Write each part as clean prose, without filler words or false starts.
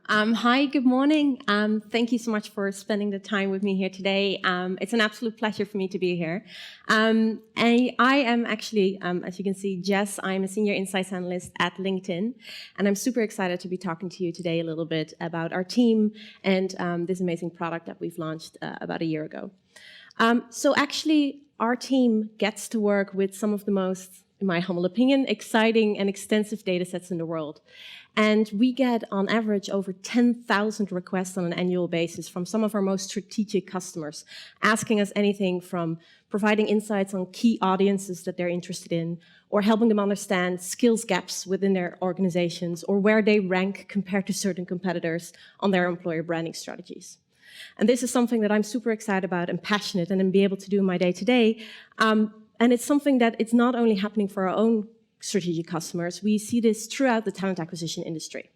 Hi, good morning. Thank you so much for spending the time with me here today. It's an absolute pleasure for me to be here. I am actually, as you can see, Jess. I'm a senior insights analyst at LinkedIn, and I'm super excited to be talking to you today a little bit about our team and this amazing product that we've launched about a year ago. So actually, our team gets to work with some of the most, in my humble opinion, exciting and extensive data sets in the world. And we get, on average, over 10,000 requests on an annual basis from some of our most strategic customers, asking us anything from providing insights on key audiences that they're interested in, or helping them understand skills gaps within their organizations, or where they rank compared to certain competitors on their employer branding strategies. And this is something that I'm super excited about and passionate and be able to do in my day-to-day. And it's something that it's not only happening for our own strategic customers, we see this throughout the talent acquisition industry.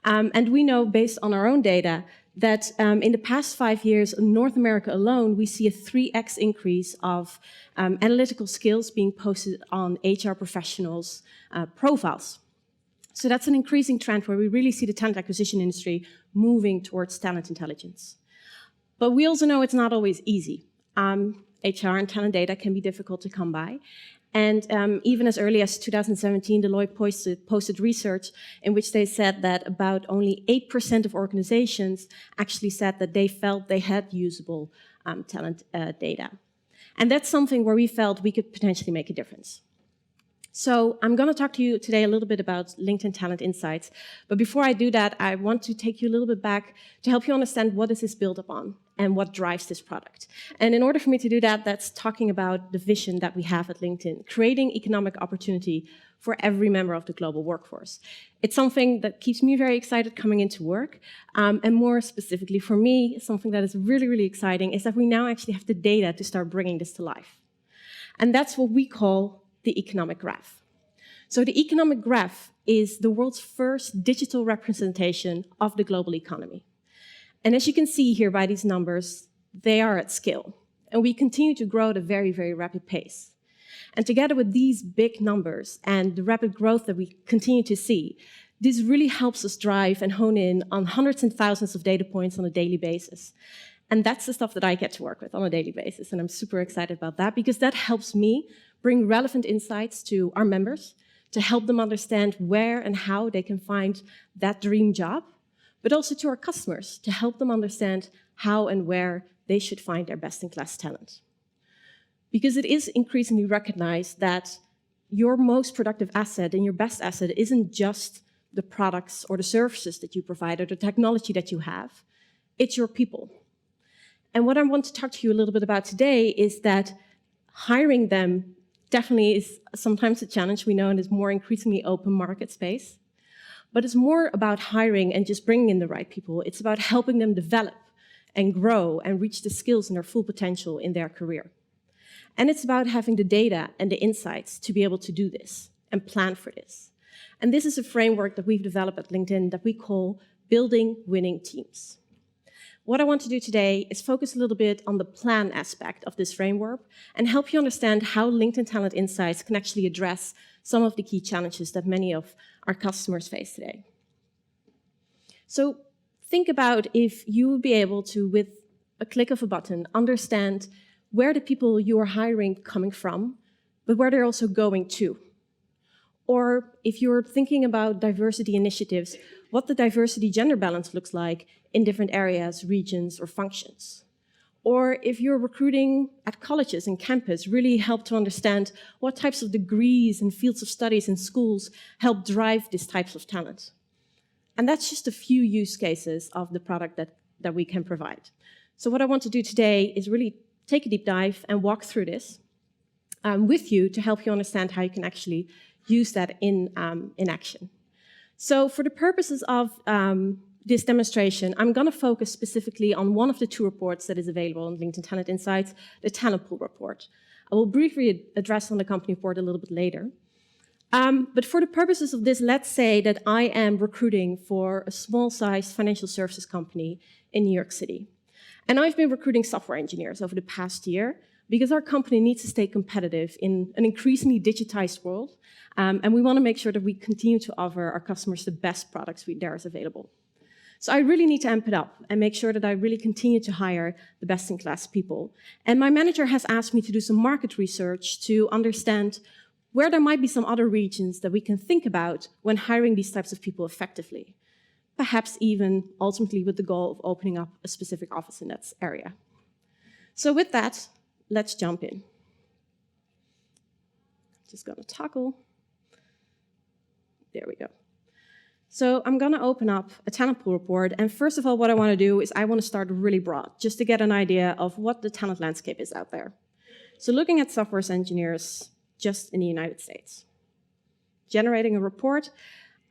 And we know, based on our own data, that in the past 5 years, in North America alone, we see a 3x increase of analytical skills being posted on HR professionals' profiles. So that's an increasing trend where we really see the talent acquisition industry moving towards talent intelligence. But we also know it's not always easy. HR and talent data can be difficult to come by. And even as early as 2017, Deloitte posted research in which they said that about only 8% of organizations actually said that they felt they had usable talent data. And that's something where we felt we could potentially make a difference. So I'm going to talk to you today a little bit about LinkedIn Talent Insights. But before I do that, I want to take you a little bit back to help you understand what is this built upon and what drives this product. And in order for me to do that, that's talking about the vision that we have at LinkedIn, creating economic opportunity for every member of the global workforce. It's something that keeps me very excited coming into work. And more specifically for me, something that is really, really exciting is that we now actually have the data to start bringing this to life. And that's what we call the economic graph. So the economic graph is the world's first digital representation of the global economy. And as you can see here by these numbers, they are at scale. And we continue to grow at a very, very rapid pace. And together with these big numbers and the rapid growth that we continue to see, this really helps us drive and hone in on hundreds and thousands of data points on a daily basis. And that's the stuff that I get to work with on a daily basis. And I'm super excited about that because that helps me bring relevant insights to our members to help them understand where and how they can find that dream job, but also to our customers to help them understand how and where they should find their best-in-class talent. Because it is increasingly recognized that your most productive asset and your best asset isn't just the products or the services that you provide or the technology that you have, it's your people. And what I want to talk to you a little bit about today is that hiring them definitely is sometimes a challenge, we know, and is more increasingly open market space. But it's more about hiring and just bringing in the right people. It's about helping them develop and grow and reach the skills and their full potential in their career. And it's about having the data and the insights to be able to do this and plan for this. And this is a framework that we've developed at LinkedIn that we call Building Winning Teams. What I want to do today is focus a little bit on the plan aspect of this framework and help you understand how LinkedIn Talent Insights can actually address some of the key challenges that many of our customers face today. So think about if you would be able to, with a click of a button, understand where the people you are hiring coming from, but where they're also going to. Or if you're thinking about diversity initiatives, what the diversity gender balance looks like in different areas, regions, or functions. Or if you're recruiting at colleges and campus, really help to understand what types of degrees and fields of studies in schools help drive these types of talent. And that's just a few use cases of the product that we can provide. So what I want to do today is really take a deep dive and walk through this with you to help you understand how you can actually use that in action. So for the purposes of this demonstration, I'm going to focus specifically on one of the two reports that is available on LinkedIn Talent Insights, the Talent Pool report. I will briefly address on the company report a little bit later. But for the purposes of this, let's say that I am recruiting for a small-sized financial services company in New York City. And I've been recruiting software engineers over the past year because our company needs to stay competitive in an increasingly digitized world. And we want to make sure that we continue to offer our customers the best products there is available. So I really need to amp it up and make sure that I really continue to hire the best-in-class people. And my manager has asked me to do some market research to understand where there might be some other regions that we can think about when hiring these types of people effectively. Perhaps even ultimately with the goal of opening up a specific office in that area. So with that, let's jump in. Just gonna toggle. There we go. So I'm gonna open up a talent pool report, and first of all, what I wanna do is I wanna start really broad, just to get an idea of what the talent landscape is out there. So looking at software engineers just in the United States. Generating a report,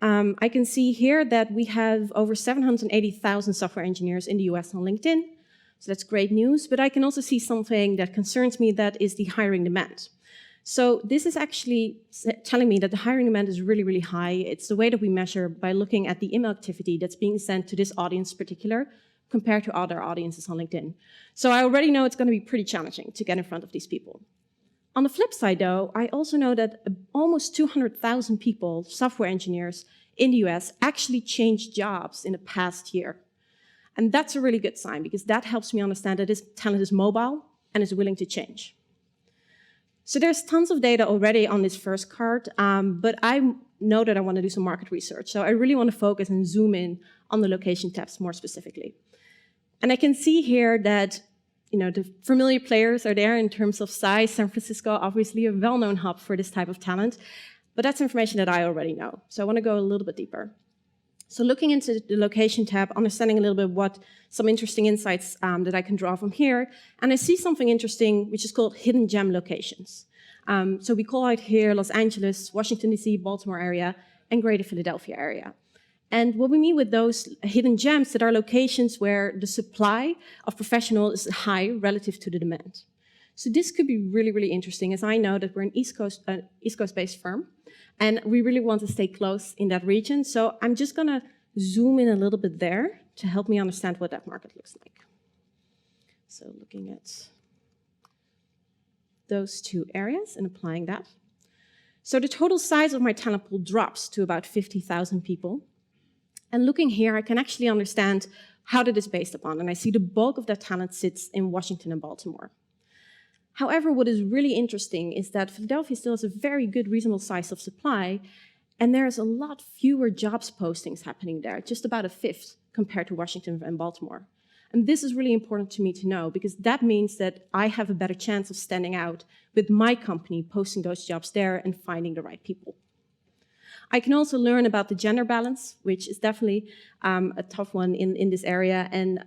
I can see here that we have over 780,000 software engineers in the US on LinkedIn. So that's great news, but I can also see something that concerns me, that is the hiring demand. So this is actually telling me that the hiring demand is really, really high. It's the way that we measure by looking at the email activity that's being sent to this audience in particular compared to other audiences on LinkedIn. So I already know it's going to be pretty challenging to get in front of these people. On the flip side, though, I also know that almost 200,000 people, software engineers in the US, actually changed jobs in the past year. And that's a really good sign, because that helps me understand that this talent is mobile and is willing to change. So there's tons of data already on this first card, but I know that I want to do some market research. So I really want to focus and zoom in on the location tabs more specifically. And I can see here that the familiar players are there in terms of size. San Francisco, obviously a well-known hub for this type of talent, but that's information that I already know. So I want to go a little bit deeper. So looking into the location tab, understanding a little bit what some interesting insights that I can draw from here, and I see something interesting, which is called hidden gem locations. So we call out here Los Angeles, Washington, D.C., Baltimore area, and Greater Philadelphia area. And what we mean with those hidden gems, that are locations where the supply of professionals is high relative to the demand. So this could be really, really interesting, as I know that we're an East Coast-based firm, and we really want to stay close in that region. So I'm just going to zoom in a little bit there to help me understand what that market looks like. So looking at those two areas and applying that. So the total size of my talent pool drops to about 50,000 people. And looking here, I can actually understand how that is based upon. And I see the bulk of that talent sits in Washington and Baltimore. However, what is really interesting is that Philadelphia still has a very good, reasonable size of supply, and there's a lot fewer jobs postings happening there, just about a fifth compared to Washington and Baltimore. And this is really important to me to know, because that means that I have a better chance of standing out with my company posting those jobs there and finding the right people. I can also learn about the gender balance, which is definitely a tough one in this area, and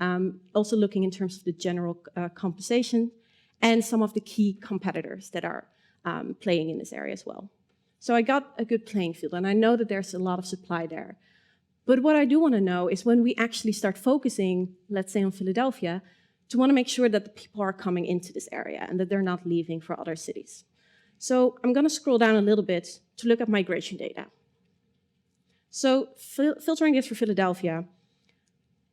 also looking in terms of the general compensation and some of the key competitors that are playing in this area as well. So I got a good playing field, and I know that there's a lot of supply there. But what I do want to know is when we actually start focusing, let's say on Philadelphia, to want to make sure that the people are coming into this area and that they're not leaving for other cities. So I'm going to scroll down a little bit to look at migration data. So filtering this for Philadelphia,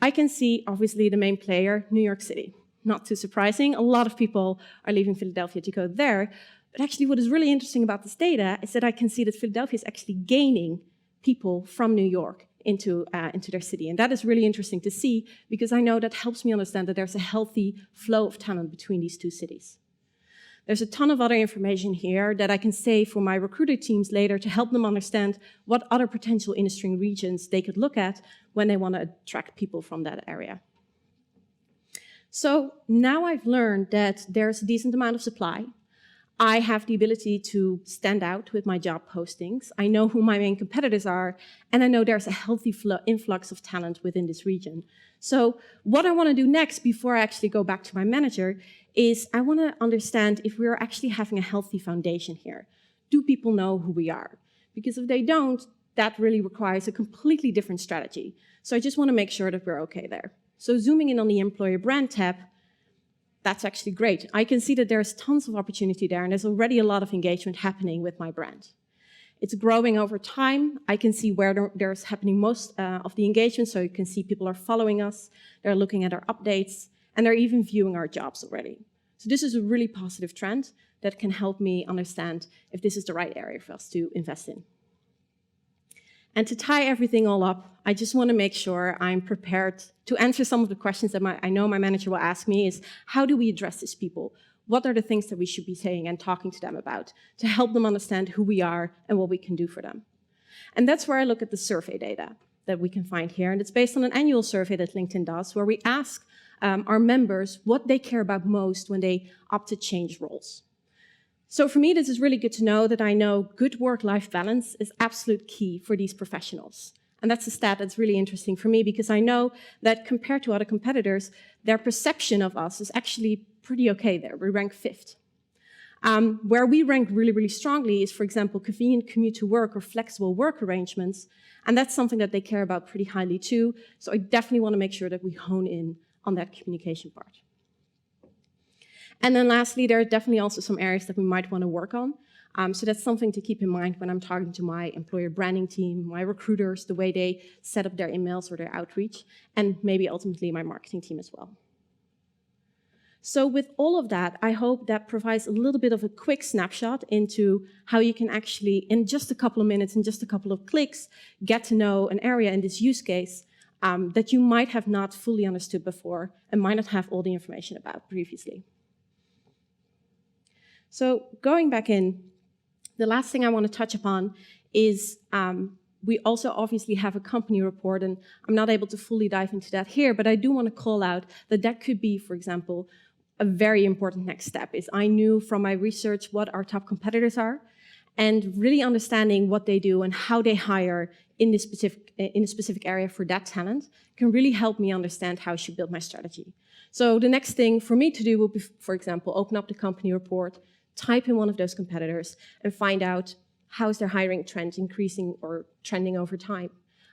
I can see obviously the main player, New York City. Not too surprising, a lot of people are leaving Philadelphia to go there. But actually what is really interesting about this data is that I can see that Philadelphia is actually gaining people from New York into their city. And that is really interesting to see, because I know that helps me understand that there's a healthy flow of talent between these two cities. There's a ton of other information here that I can save for my recruiter teams later to help them understand what other potential industry regions they could look at when they want to attract people from that area. So now I've learned that there's a decent amount of supply. I have the ability to stand out with my job postings. I know who my main competitors are, and I know there's a healthy influx of talent within this region. So what I want to do next, before I actually go back to my manager, is I want to understand if we're actually having a healthy foundation here. Do people know who we are? Because if they don't, that really requires a completely different strategy. So I just want to make sure that we're okay there. So zooming in on the employer brand tab, that's actually great. I can see that there's tons of opportunity there, and there's already a lot of engagement happening with my brand. It's growing over time. I can see where there's happening most of the engagement, so you can see people are following us, they're looking at our updates, and they're even viewing our jobs already. So this is a really positive trend that can help me understand if this is the right area for us to invest in. And to tie everything all up, I just want to make sure I'm prepared to answer some of the questions that I know my manager will ask me is, how do we address these people? What are the things that we should be saying and talking to them about to help them understand who we are and what we can do for them? And that's where I look at the survey data that we can find here. And it's based on an annual survey that LinkedIn does, where we ask our members what they care about most when they opt to change roles. So for me, this is really good to know that I know good work-life balance is absolute key for these professionals. And that's a stat that's really interesting for me because I know that compared to other competitors, their perception of us is actually pretty okay there. We rank 5th. Where we rank really, really strongly is, for example, convenient commute to work or flexible work arrangements. And that's something that they care about pretty highly too. So I definitely want to make sure that we hone in on that communication part. And then lastly, there are definitely also some areas that we might want to work on. So that's something to keep in mind when I'm talking to my employer branding team, my recruiters, the way they set up their emails or their outreach, and maybe ultimately my marketing team as well. So with all of that, I hope that provides a little bit of a quick snapshot into how you can actually, in just a couple of minutes, in just a couple of clicks, get to know an area in this use case that you might have not fully understood before and might not have all the information about previously. So going back in, the last thing I want to touch upon is we also obviously have a company report, and I'm not able to fully dive into that here, but I do want to call out that that could be, for example, a very important next step is I knew from my research what our top competitors are and really understanding what they do and how they hire in a specific area for that talent can really help me understand how I should build my strategy. So the next thing for me to do will be, for example, open up the company report, type in one of those competitors and find out how is their hiring trend increasing or trending over time.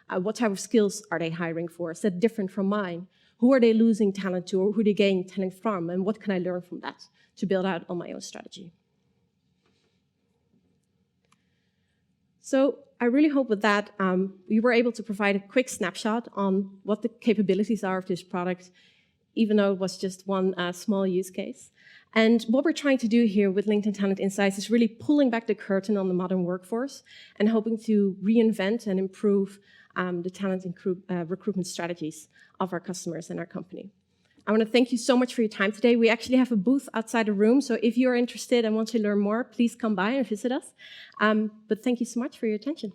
What type of skills are they hiring for? Is that different from mine? Who are they losing talent to or who are they gaining talent from? And what can I learn from that to build out on my own strategy? So I really hope with that we were able to provide a quick snapshot on what the capabilities are of this product, even though it was just one small use case. And what we're trying to do here with LinkedIn Talent Insights is really pulling back the curtain on the modern workforce and hoping to reinvent and improve the talent and recruitment strategies of our customers and our company. I want to thank you so much for your time today. We actually have a booth outside the room, so if you're interested and want to learn more, please come by and visit us. But thank you so much for your attention.